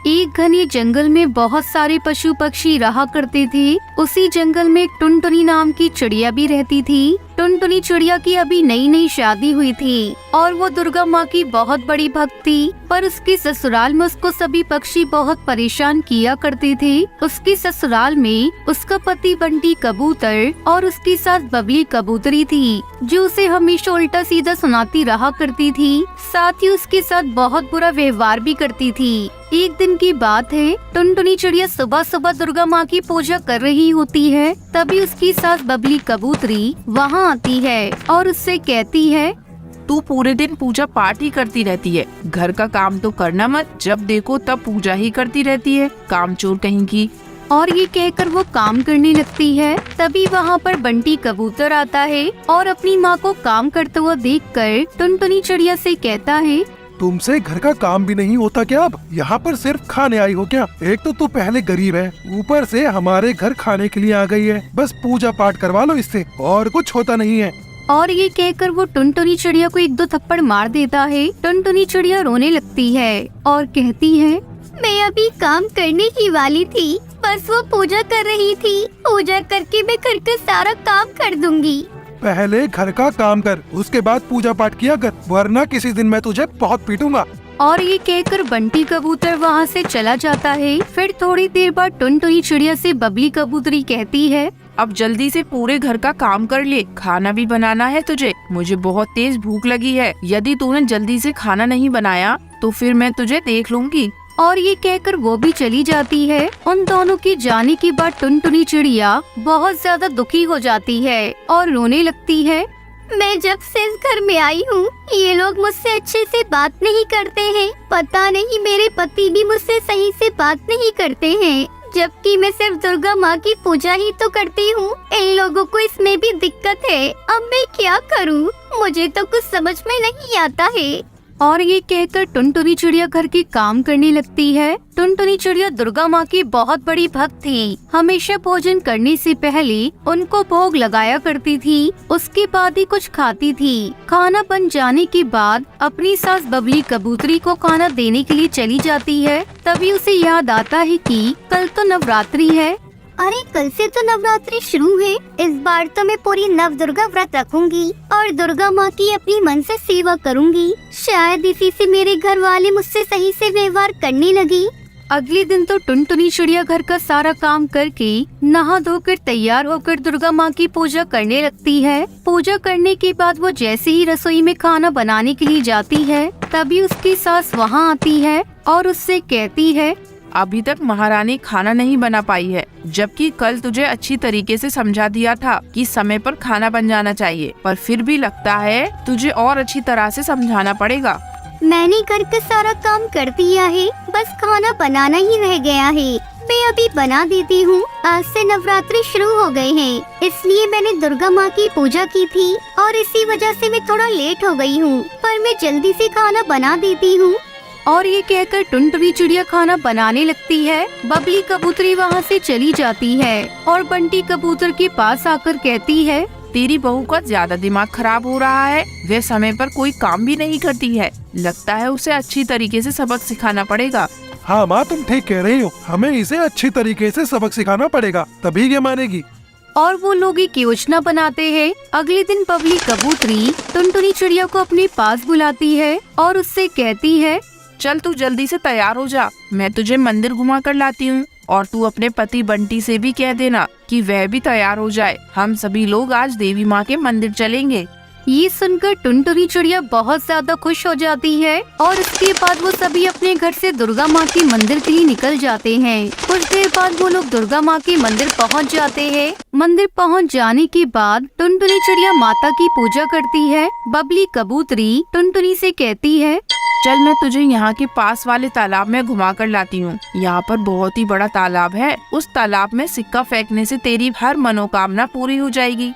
एक घने जंगल में बहुत सारे पशु पक्षी रहा करते थे। उसी जंगल में एक टुनटुनी नाम की चिड़िया भी रहती थी। टुनटुनी चिड़िया की अभी नई नई शादी हुई थी और वो दुर्गा माँ की बहुत बड़ी भक्त थी। पर उसके ससुराल में उसको सभी पक्षी बहुत परेशान किया करते थे। उसके ससुराल में उसका पति बंटी कबूतर और उसकी सास बबली कबूतरी थी, जो उसे हमेशा उल्टा सीधा सुनाती रहा करती थी। साथ ही उसके साथ बहुत बुरा व्यवहार भी करती थी। एक दिन की बात है, टुनटुनी चिड़िया सुबह सुबह दुर्गा माँ की पूजा कर रही होती है। तभी उसकी सास बबली कबूतरी वहाँ आती है और उससे कहती है, तू पूरे दिन पूजा पाठ ही करती रहती है, घर का काम तो करना मत, जब देखो तब पूजा ही करती रहती है, कामचोर कहीं की। और ये कहकर वो काम करने लगती है। तभी वहाँ पर बंटी कबूतर आता है और अपनी माँ को काम करते हुए देखकर टुनटुनी चिड़िया से कहता है, तुमसे घर का काम भी नहीं होता क्या? अब यहाँ पर सिर्फ खाने आई हो क्या? एक तो तू पहले गरीब है, ऊपर से हमारे घर खाने के लिए आ गई है। बस पूजा पाठ करवा लो इससे, और कुछ होता नहीं है। और ये कहकर वो टुनटुनी चिड़िया को एक दो थप्पड़ मार देता है। टुनटुनी चिड़िया रोने लगती है और कहती है, मैं अभी काम करने ही वाली थी, बस वो पूजा कर रही थी। पूजा करके मैं घर का सारा काम कर दूंगी। पहले घर का काम कर, उसके बाद पूजा पाठ किया कर, वरना किसी दिन मैं तुझे बहुत पीटूंगा। और ये कहकर बंटी कबूतर वहाँ से चला जाता है। फिर थोड़ी देर बाद टुनटुनी चिड़िया से बबली कबूतरी कहती है, अब जल्दी से पूरे घर का काम कर ले, खाना भी बनाना है तुझे, मुझे बहुत तेज भूख लगी है। यदि तूने जल्दी से खाना नहीं बनाया तो फिर मैं तुझे देख लूंगी। और ये कहकर वो भी चली जाती है। उन दोनों की जाने के बाद टुनटुनी चिड़िया बहुत ज्यादा दुखी हो जाती है और रोने लगती है। मैं जब से इस घर में आई हूँ, ये लोग मुझसे अच्छे से बात नहीं करते हैं। पता नहीं मेरे पति भी मुझसे सही से बात नहीं करते हैं, जबकि मैं सिर्फ दुर्गा माँ की पूजा ही तो करती हूँ। इन लोगों को इसमें भी दिक्कत है। अब मैं क्या करूँ? मुझे तो कुछ समझ में नहीं आता है। और ये कहकर टुनटुनी चिड़िया घर के काम करने लगती है। टुनटुनी चिड़िया दुर्गा माँ की बहुत बड़ी भक्त थी। हमेशा भोजन करने से पहले उनको भोग लगाया करती थी, उसके बाद ही कुछ खाती थी। खाना बन जाने के बाद अपनी सास बबली कबूतरी को खाना देने के लिए चली जाती है। तभी उसे याद आता है कि कल तो नवरात्रि है। अरे कल से तो नवरात्रि शुरू है। इस बार तो मैं पूरी नव दुर्गा व्रत रखूंगी और दुर्गा माँ की अपनी मन से सेवा करूंगी। शायद इसी से मेरे घर वाले मुझसे सही से व्यवहार करने लगे। अगले दिन तो टुनटुनी चिड़िया घर का सारा काम करके नहा धोकर तैयार होकर दुर्गा माँ की पूजा करने लगती है। पूजा करने के बाद वो जैसे ही रसोई में खाना बनाने के लिए जाती है, तभी उसकी सास वहाँ आती है और उससे कहती है, अभी तक महारानी खाना नहीं बना पाई है, जबकि कल तुझे अच्छी तरीके से समझा दिया था कि समय पर खाना बन जाना चाहिए, पर फिर भी लगता है तुझे और अच्छी तरह से समझाना पड़ेगा। मैंने घर का सारा काम कर दिया है, बस खाना बनाना ही रह गया है। मैं अभी बना देती हूँ। आज से नवरात्रि शुरू हो गए हैं, इसलिए मैंने दुर्गा माँ की पूजा की थी और इसी वजह से मैं थोड़ा लेट हो गई हूँ, पर मैं जल्दी से खाना बना देती हूँ। और ये कहकर टुनटुनी चिड़िया खाना बनाने लगती है। बबली कबूतरी वहाँ से चली जाती है और बंटी कबूतर के पास आकर कहती है, तेरी बहू का ज्यादा दिमाग खराब हो रहा है, वे समय पर कोई काम भी नहीं करती है, लगता है उसे अच्छी तरीके से सबक सिखाना पड़ेगा। हाँ माँ, तुम ठीक कह रही हो, हमें इसे अच्छी तरीके से सबक सिखाना पड़ेगा, तभी ये मानेगी। और वो लोग एक योजना बनाते हैं। अगले दिन बबली कबूतरी टुनटुनी चिड़िया को अपने पास बुलाती है और उससे कहती है, चल तू जल्दी से तैयार हो जा, मैं तुझे मंदिर घुमा कर लाती हूँ, और तू अपने पति बंटी से भी कह देना कि वह भी तैयार हो जाए। हम सभी लोग आज देवी माँ के मंदिर चलेंगे। ये सुनकर टुनटुनी चिड़िया बहुत ज्यादा खुश हो जाती है और उसके बाद वो सभी अपने घर से दुर्गा माँ के मंदिर के लिए निकल जाते हैं। कुछ देर बाद वो लोग दुर्गा माँ के मंदिर पहुँच जाते हैं। मंदिर पहुँच जाने के बाद टुनटुनी चिड़िया माता की पूजा करती है। बबली कबूतरी टुनटुनी से कहती है, चल मैं तुझे यहाँ के पास वाले तालाब में घुमा कर लाती हूँ। यहाँ पर बहुत ही बड़ा तालाब है, उस तालाब में सिक्का फेंकने से तेरी हर मनोकामना पूरी हो जाएगी।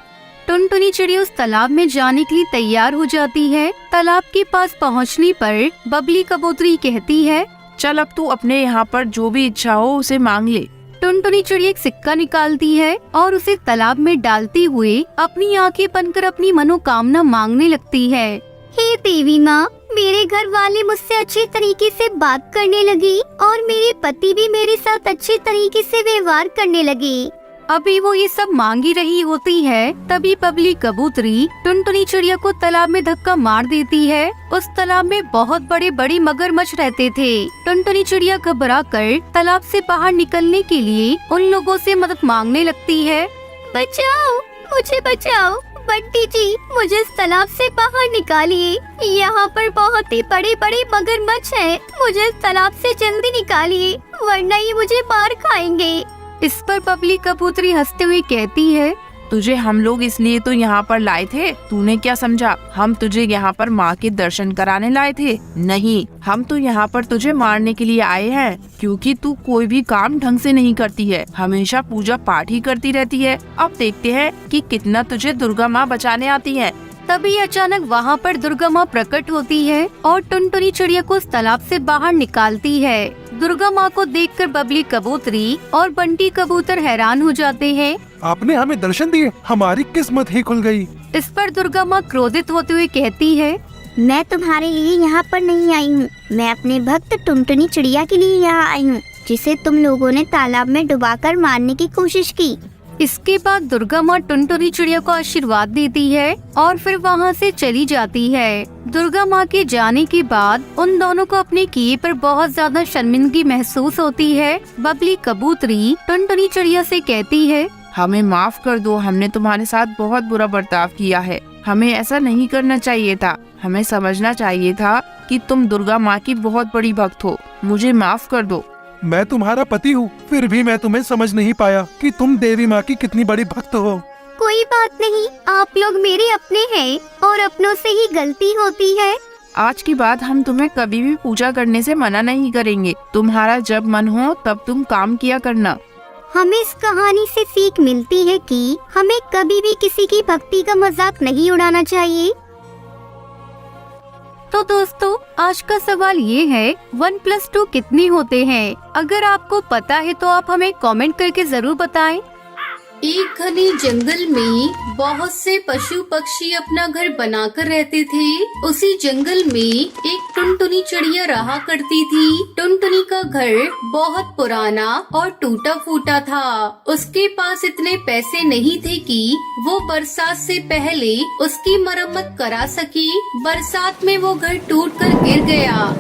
टुनटुनी चिड़िया उस तालाब में जाने के लिए तैयार हो जाती है। तालाब के पास पहुँचने पर बबली कबूतरी कहती है, चल अब तू अपने यहाँ पर जो भी इच्छा हो उसे मांग ले। टुनटुनी चिड़िया एक सिक्का निकालती है और उसे तालाब में डालते हुए अपनी आंखें बंद कर अपनी मनोकामना मांगने लगती है। हे देवी माँ, मेरे घर वाले मुझसे अच्छे तरीके से बात करने लगे और मेरे पति भी मेरे साथ अच्छे तरीके से व्यवहार करने लगे। अभी वो ये सब मांग ही रही होती है, तभी बबली कबूतरी टुनटुनी चिड़िया को तालाब में धक्का मार देती है। उस तालाब में बहुत बड़े बड़े मगरमच्छ रहते थे। टुनटुनी चिड़िया घबरा कर तालाब से बाहर निकलने के लिए उन लोगों से मदद मांगने लगती है। बचाओ, मुझे बचाओ, बंटी जी मुझे इस तालाब से बाहर निकालिए। यहाँ पर बहुत ही बड़े बड़े मगरमच्छ हैं। मुझे इस तालाब से जल्दी निकालिए, वरना ये मुझे मार खाएंगे। इस पर बबली कबूतरी हंसते हुए कहती है, तुझे हम लोग इसलिए तो यहाँ पर लाए थे, तूने क्या समझा हम तुझे यहाँ पर माँ के दर्शन कराने लाए थे? नहीं, हम तो यहाँ पर तुझे मारने के लिए आए हैं, क्योंकि तू कोई भी काम ढंग से नहीं करती है, हमेशा पूजा पाठ ही करती रहती है। अब देखते हैं कि कितना तुझे दुर्गा माँ बचाने आती है। तभी अचानक वहाँ पर दुर्गा माँ प्रकट होती है और टुनटुनी चिड़िया को उस तालाब से बाहर निकालती है। दुर्गा माँ को देखकर बबली कबूतरी और बंटी कबूतर हैरान हो जाते हैं। आपने हमें दर्शन दिए, हमारी किस्मत ही खुल गई। इस पर दुर्गा माँ क्रोधित होते हुए कहती है, मैं तुम्हारे लिए यहाँ पर नहीं आई हूँ, मैं अपने भक्त टुनटुनी चिड़िया के लिए यहाँ आई हूँ, जिसे तुम लोगों ने तालाब में डुबाकर मारने की कोशिश की। इसके बाद दुर्गा माँ टुनटुनी चिड़िया को आशीर्वाद देती है और फिर वहाँ से चली जाती है। दुर्गा माँ के जाने के बाद उन दोनों को अपने किए पर बहुत ज्यादा शर्मिंदगी महसूस होती है। बबली कबूतरी टुनटुनी चिड़िया से कहती है, हमें माफ कर दो, हमने तुम्हारे साथ बहुत बुरा बर्ताव किया है, हमें ऐसा नहीं करना चाहिए था, हमें समझना चाहिए था कि तुम दुर्गा माँ की बहुत बड़ी भक्त हो, मुझे माफ कर दो। मैं तुम्हारा पति हूँ, फिर भी मैं तुम्हें समझ नहीं पाया कि तुम देवी माँ की कितनी बड़ी भक्त हो। कोई बात नहीं, आप लोग मेरे अपने हैं और अपनों से ही गलती होती है। आज के बाद हम तुम्हें कभी भी पूजा करने से मना नहीं करेंगे, तुम्हारा जब मन हो तब तुम काम किया करना। हमें इस कहानी से सीख मिलती है कि हमें कभी भी किसी की भक्ति का मजाक नहीं उड़ाना चाहिए। तो दोस्तों, आज का सवाल ये है 1+2 कितने होते हैं? अगर आपको पता है तो आप हमें कमेंट करके जरूर बताएं। एक घने जंगल में बहुत से पशु पक्षी अपना घर बनाकर रहते थे। उसी जंगल में एक टुनटुनी चिड़िया रहा करती थी। टुनटुनी का घर बहुत पुराना और टूटा फूटा था। उसके पास इतने पैसे नहीं थे कि वो बरसात से पहले उसकी मरम्मत करा सके। बरसात में वो घर टूटकर गिर गया।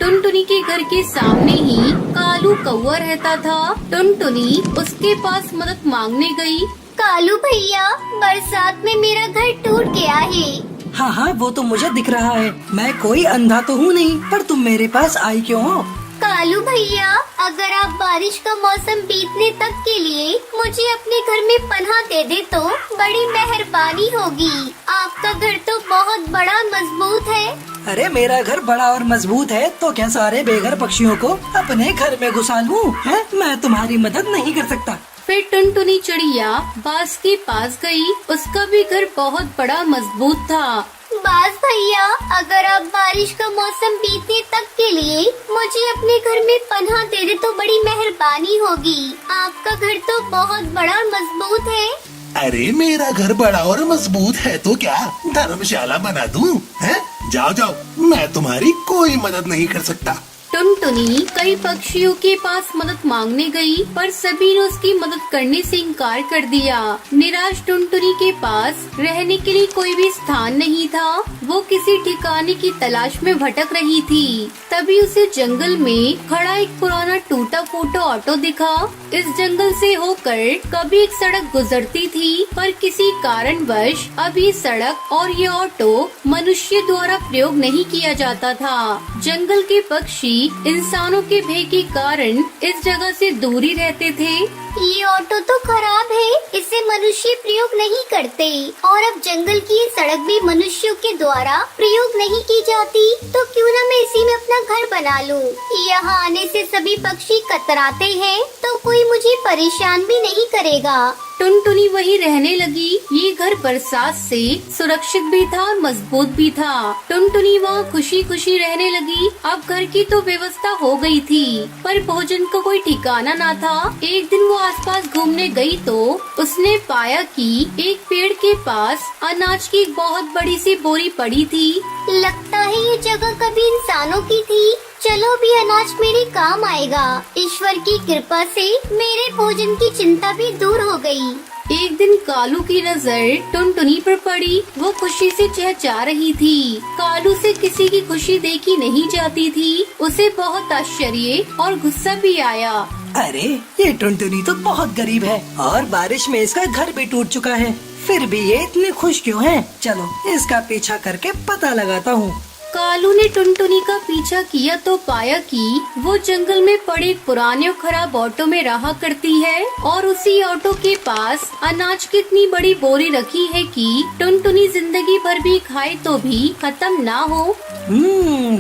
टुनटुनी के घर के सामने ही कालू कौवा रहता था। टुनटुनी उसके पास मदद मांगने गई। कालू भैया, बरसात में मेरा घर टूट गया है। हाँ हाँ, वो तो मुझे दिख रहा है, मैं कोई अंधा तो हूँ नहीं, पर तुम मेरे पास आई क्यों हो? कालू भैया, अगर आप बारिश का मौसम बीतने तक के लिए मुझे अपने घर में पनाह दे दे तो बड़ी मेहरबानी होगी। आपका घर तो बहुत बड़ा मजबूत है। अरे मेरा घर बड़ा और मजबूत है तो क्या सारे बेघर पक्षियों को अपने घर में घुसा लूं? हैं? मैं तुम्हारी मदद नहीं कर सकता। फिर टुनटुनी चिड़िया बाज के पास गई। उसका भी घर बहुत बड़ा मजबूत था। बाज भैया, अगर आप बारिश का मौसम बीतने तक के लिए मुझे अपने घर में पनाह दे दे तो बड़ी मेहरबानी होगी। आपका घर तो बहुत बड़ा और मजबूत है। अरे मेरा घर बड़ा और मजबूत है तो क्या धर्मशाला बना दूं? हैं? जाओ जाओ, मैं तुम्हारी कोई मदद नहीं कर सकता। टुनटुनी कई पक्षियों के पास मदद मांगने गई, पर सभी ने उसकी मदद करने से इनकार कर दिया। निराश टुनटुनी के पास रहने के लिए कोई भी स्थान नहीं था। वो किसी ठिकाने की तलाश में भटक रही थी। तभी उसे जंगल में खड़ा एक पुराना टूटा फूटा ऑटो दिखा। इस जंगल से होकर कभी एक सड़क गुजरती थी, पर किसी कारणवश अब ये सड़क और ये ऑटो मनुष्य द्वारा प्रयोग नहीं किया जाता था। जंगल के पक्षी इंसानों के भय के कारण इस जगह से दूरी रहते थे। ये ऑटो तो खराब है, इसे मनुष्य प्रयोग नहीं करते और अब जंगल की ये सड़क भी मनुष्यों के द्वारा प्रयोग नहीं की जाती, तो क्यों ना मैं इसी में अपना घर बना लूं। यहाँ आने से सभी पक्षी कतराते हैं तो कोई मुझे परेशान भी नहीं करेगा। टुनटुनी वही रहने लगी। ये घर बरसात से सुरक्षित भी था और मजबूत भी था। टुनटुनी वहाँ खुशी खुशी रहने लगी। अब घर की तो व्यवस्था हो गई थी, पर भोजन का कोई ठिकाना ना था। एक दिन वो आसपास घूमने गई तो उसने पाया कि एक पेड़ के पास अनाज की एक बहुत बड़ी सी बोरी पड़ी थी। लगता है ये जगह कभी इंसानों की थी। चलो भी अनाज मेरे काम आएगा। ईश्वर की कृपा से मेरे भोजन की चिंता भी दूर हो गई। एक दिन कालू की नजर टुनटुनी पर पड़ी। वो खुशी से चहचहा रही थी। कालू से किसी की खुशी देखी नहीं जाती थी। उसे बहुत आश्चर्य और गुस्सा भी आया। अरे ये टुनटुनी तो बहुत गरीब है और बारिश में इसका घर भी टूट चुका है, फिर भी ये इतने खुश क्यों है? चलो इसका पीछा करके पता लगाता हूँ। कालू ने टुनटुनी का पीछा किया तो पाया कि वो जंगल में पड़े एक पुराने और खराब ऑटो में रहा करती है और उसी ऑटो के पास अनाज की इतनी बड़ी बोरी रखी है कि टुनटुनी जिंदगी भर भी खाए तो भी खत्म ना हो।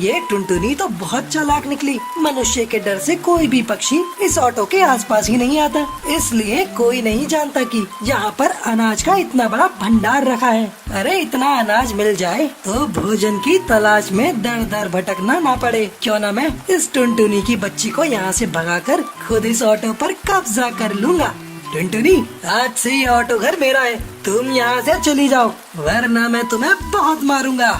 ये टुनटुनी तो बहुत चालाक निकली। मनुष्य के डर से कोई भी पक्षी इस ऑटो के आसपास ही नहीं आता, इसलिए कोई नहीं जानता कि यहाँ पर अनाज का इतना बड़ा भंडार रखा है। अरे इतना अनाज मिल जाए तो भोजन की तलाश में दर दर भटकना ना पड़े। क्यों ना मैं इस टुनटुनी की बच्ची को यहाँ से भगाकर खुद इस ऑटो पर कब्जा कर लूँगा। टुनटुनी, आज से ये ऑटो घर मेरा है, तुम यहाँ से चली जाओ वरना मैं तुम्हें बहुत मारूंगा।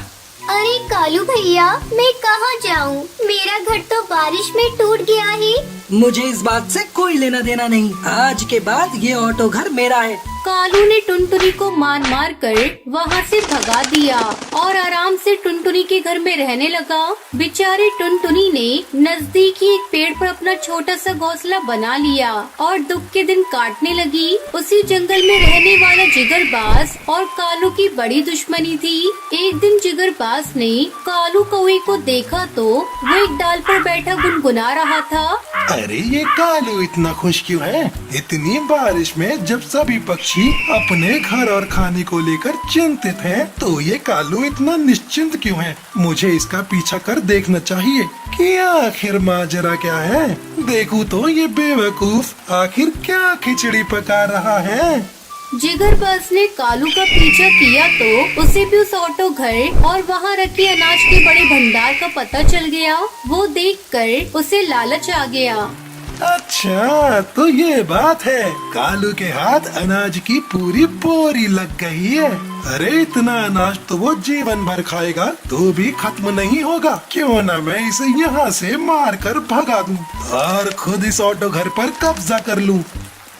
अरे कालू भैया, मैं कहाँ जाऊँ? मेरा घर तो बारिश में टूट गया है। मुझे इस बात से कोई लेना देना नहीं। आज के बाद ये ऑटो घर मेरा है। कालू ने टुनटुनी को मार मार कर वहाँ से भगा दिया और आराम से टुनटुनी के घर में रहने लगा। बेचारी टुनटुनी ने नजदीक ही एक पेड़ पर अपना छोटा सा घोंसला बना लिया और दुख के दिन काटने लगी। उसी जंगल में रहने वाला जिगरबाज और कालू की बड़ी दुश्मनी थी। एक दिन जिगरबाज ने कालू कौवे को देखा तो वो एक डाल पर बैठा गुनगुना रहा था। अरे ये कालू इतना खुश क्यों है? इतनी बारिश में जब सभी पक्षी अपने घर और खाने को लेकर चिंतित हैं, तो ये कालू इतना निश्चिंत क्यों है? मुझे इसका पीछा कर देखना चाहिए कि आखिर माजरा क्या है। देखूं तो ये बेवकूफ आखिर क्या खिचड़ी पका रहा है। जिगरबाज ने कालू का पीछा किया तो उसे भी उस ऑटो घर और वहाँ रखे अनाज के बड़े भंडार का पता चल गया। वो देखकर उसे लालच आ गया। अच्छा तो ये बात है, कालू के हाथ अनाज की पूरी बोरी लग गई है। अरे इतना अनाज तो वो जीवन भर खाएगा तो भी खत्म नहीं होगा। क्यों ना मैं इसे यहाँ से मार कर भगा दूं और खुद इस ऑटो घर पर कब्जा कर लूं।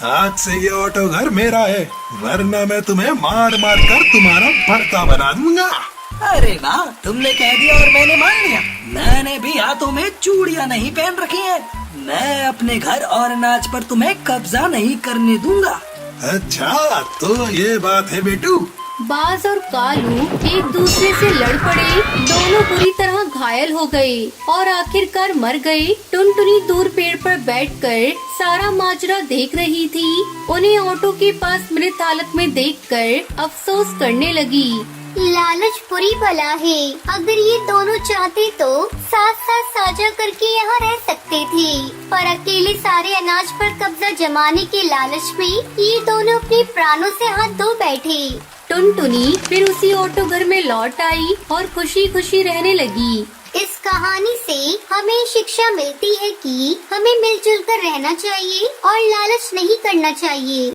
आज से ये ऑटो घर मेरा है, वरना मैं तुम्हें मार मार कर तुम्हारा भरता बना दूंगा। अरे वाह, तुमने कह दिया और मैंने मान लिया। मैंने भी हाथों में चूड़ियां नहीं पहन रखी हैं। मैं अपने घर और अनाज पर तुम्हें कब्जा नहीं करने दूंगा। अच्छा तो ये बात है बेटू। बाज और कालू एक दूसरे से लड़ पड़े। दोनों बुरी तरह घायल हो गए और आखिरकार मर गए। टुनटुनी दूर पेड़ पर बैठकर सारा माजरा देख रही थी। उन्हें ऑटो के पास मृत हालत में देखकर अफसोस करने लगी। लालच बुरी बला है। अगर ये दोनों चाहते तो साथ साथ साझा करके यहाँ रह सकते थे, पर अकेले सारे अनाज पर कब्जा जमाने के लालच में ये दोनों अपने प्राणों से हाथ धो बैठे। टुनटुनी फिर उसी ऑटो घर में लौट आई और खुशी खुशी रहने लगी। इस कहानी से हमें शिक्षा मिलती है कि हमें मिलजुल कर रहना चाहिए और लालच नहीं करना चाहिए।